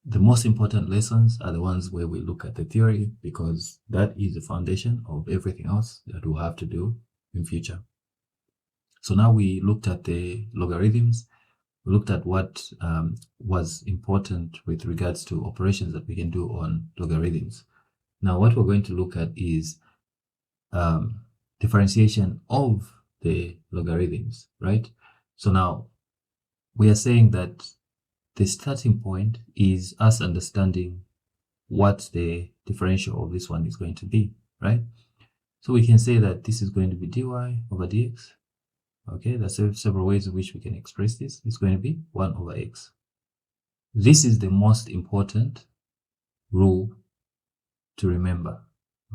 the most important lessons are the ones where we look at the theory, because that is the foundation of everything else that we'll have to do in future. So now we looked at the logarithms. We looked at what was important with regards to operations that we can do on logarithms. Now what we're going to look at is differentiation of the logarithms, right? So now we are saying that the starting point is us understanding what the differential of this one is going to be, right? So we can say that this is going to be dy over dx. Okay, there's several ways in which we can express this. It's going to be 1 over x. This is the most important rule to remember.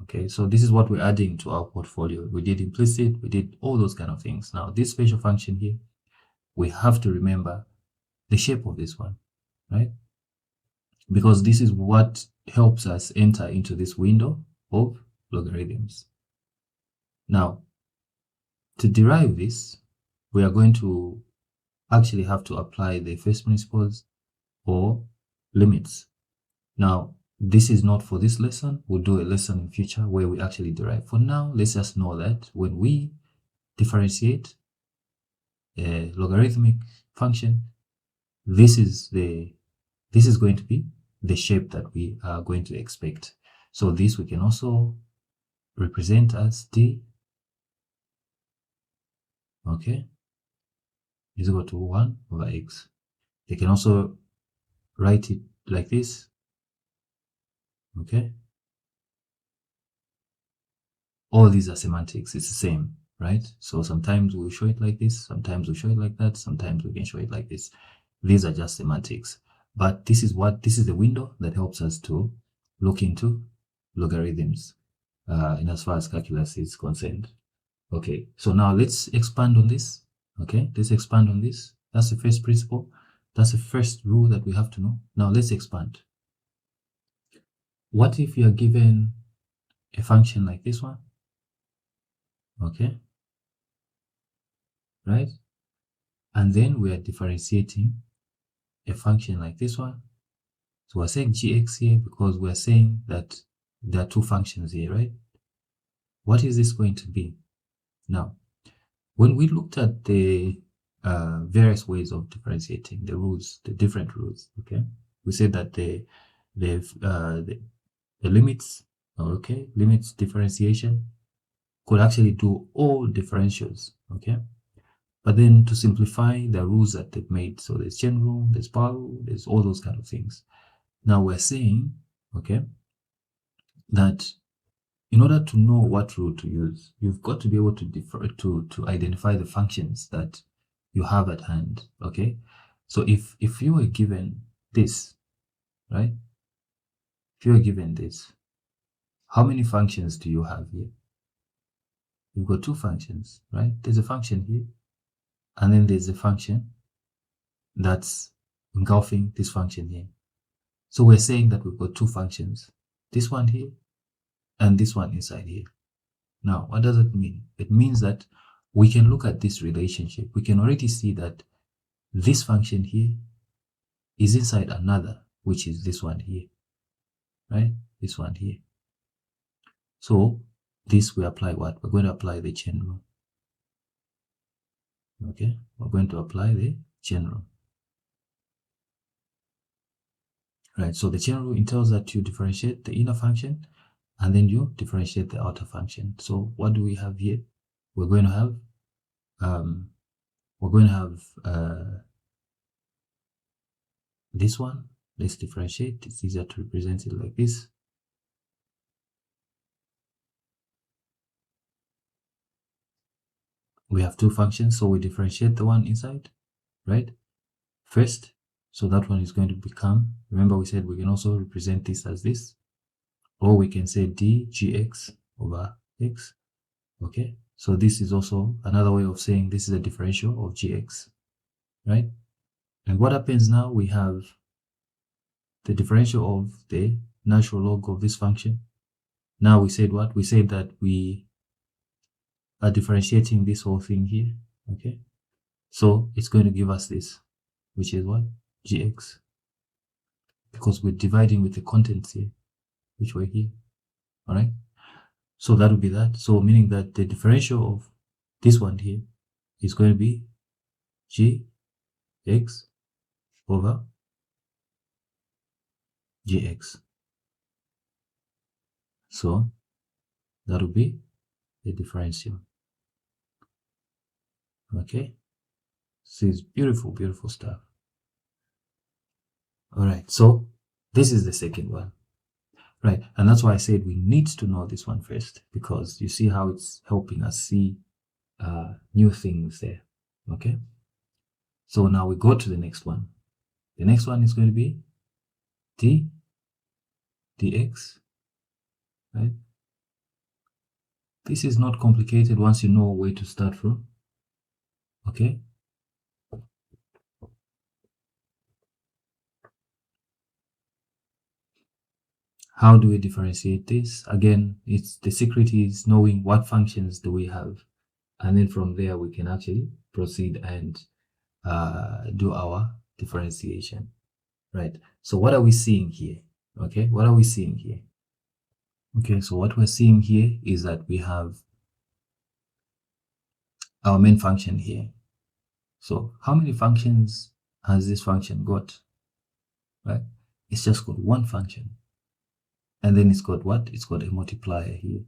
Okay, so this is what we're adding to our portfolio. We did implicit, we did all those kind of things. Now, this special function here, we have to remember the shape of this one, right? Because this is what helps us enter into this window of logarithms. Now, to derive this, we are going to actually have to apply the first principles or limits. Now, this is not for this lesson. We'll do a lesson in future where we actually derive. For now, let's just know that when we differentiate a logarithmic function, this is going to be the shape that we are going to expect. So this we can also represent as d, okay, is equal to 1 over x. You can also write it like this, okay. All these are semantics, it's the same, right? So sometimes we'll show it like this, sometimes we'll show it like that, sometimes we can show it like this. These are just semantics, but this is the window that helps us to look into logarithms in as far as calculus is concerned. Okay, so now let's expand on this. Okay, let's expand on this. That's the first principle. That's the first rule that we have to know. Now let's expand. What if you are given a function like this one? Okay, right? And then we are differentiating a function like this one. So we're saying gx here because we're saying that there are two functions here, right? What is this going to be? Now, when we looked at the various ways of differentiating, the rules, the different rules, okay, we said that the limits, okay, limits differentiation could actually do all differentials, okay. But then to simplify the rules that they've made, so there's chain rule, there's power rule, there's all those kind of things. Now we're saying, okay, that in order to know what rule to use, you've got to be able to identify the functions that you have at hand, okay? So if you were given this, right? If you were given this, how many functions do you have here? You've got two functions, right? There's a function here, and then there's a function that's engulfing this function here. So we're saying that we've got two functions, this one here and this one inside here. Now, what does it mean? It means that we can look at this relationship. We can already see that this function here is inside another, which is this one here, right? This one here. So this we apply what? We're going to apply the chain rule. Okay, we're going to apply the chain rule. Right, so the chain rule entails that you differentiate the inner function and then you differentiate the outer function. So what do we have here? We're going to have this one. Let's differentiate. It's easier to represent it like this. We have two functions, so we differentiate the one inside, right? First, so that one is going to become, remember we said we can also represent this as this, or we can say dgx over x, okay? So this is also another way of saying this is a differential of gx, right? And what happens now, we have the differential of the natural log of this function. Now we said what? We said that we are differentiating this whole thing here, okay? So it's going to give us this, which is what? Gx. because we're dividing with the contents here, which were here. All right. So that would be that. So meaning that the differential of this one here is going to be gx over gx. So that would be the differential. Okay. So it's beautiful, beautiful stuff. All right. So this is the second one. Right. And that's why I said we need to know this one first, because you see how it's helping us see new things there. Okay. So now we go to the next one. The next one is going to be dx, right? This is not complicated once you know where to start from. Okay. How do we differentiate this? Again, it's the secret is knowing what functions do we have, and then from there we can actually proceed and do our differentiation, right? So what are we seeing here? Okay, what are we seeing here? Okay, so what we're seeing here is that we have our main function here. So how many functions has this function got? Right? It's just got one function. And then it's got what? It's got a multiplier here.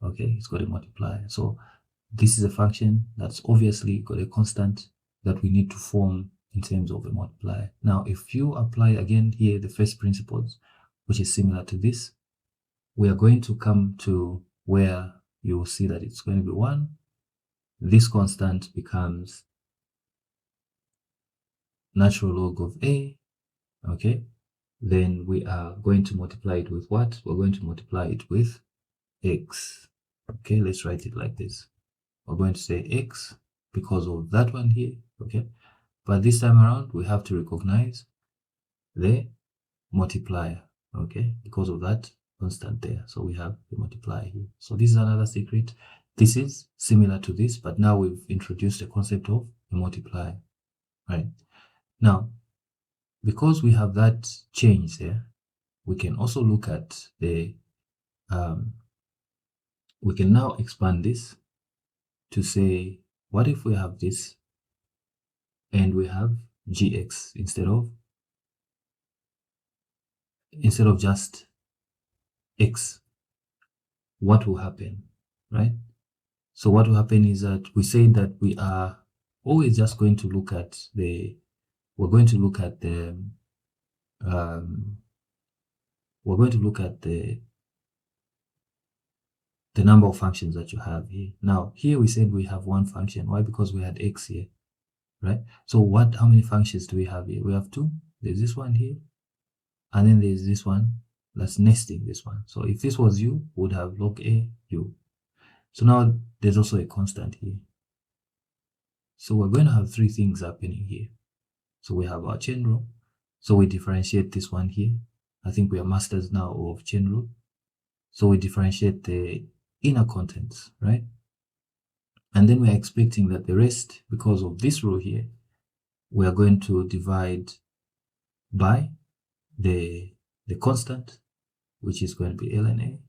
Okay, it's got a multiplier. So this is a function that's obviously got a constant that we need to form in terms of a multiplier. Now, if you apply again here the first principles, which is similar to this, we are going to come to where you will see that it's going to be 1. This constant becomes natural log of a, okay? Then we are going to multiply it with what? We're going to multiply it with x. Okay, let's write it like this. We're going to say x because of that one here, okay? But this time around, we have to recognize the multiplier, okay? Because of that constant there. So we have the multiplier here. So this is another secret. This is similar to this, but now we've introduced the concept of a multiplier, right? Now, because we have that change there, we can also look at the, we can now expand this to say, what if we have this and we have gx instead of just x? What will happen, right? So what will happen is that we say that we are always just going to look at the, we're going to look at the number of functions that you have here. Now, here we said we have one function. Why? Because we had x here, right? So how many functions do we have here? We have 2. There's this one here, and then there's this one that's nesting this one. So if this was u, we would have log a u. So now there's also a constant here. So we're going to have 3 things happening here. So we have our chain rule. So we differentiate this one here. I think we are masters now of chain rule. So we differentiate the inner contents, right? And then we're expecting that the rest, because of this rule here, we are going to divide by the constant, which is going to be ln a.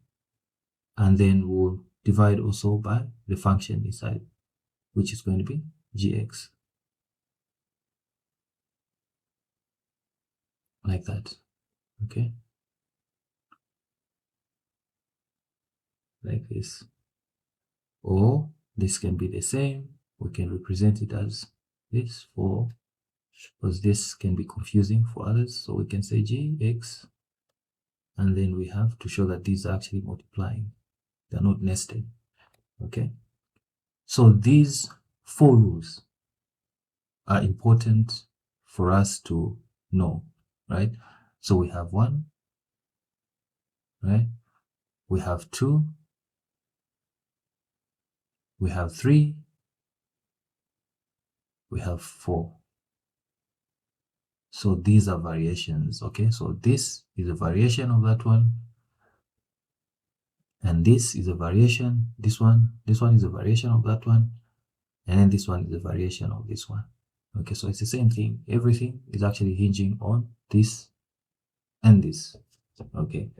And then we'll divide also by the function inside, which is going to be gx. Like that, okay? Like this. Or this can be the same. We can represent it as this because this can be confusing for others. So we can say gx, and then we have to show that these are actually multiplying. They're not nested, okay? So these 4 rules are important for us to know, right? So we have 1, right? We have 2, we have 3, we have 4. So these are variations, okay? So this is a variation of that one, and this is a variation, this one is a variation of that one, and then this one is a variation of this one. Okay, so it's the same thing. Everything is actually hinging on this end this. Okay,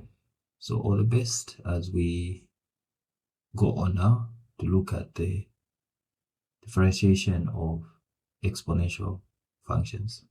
so all the best as we go on now to look at the differentiation of exponential functions.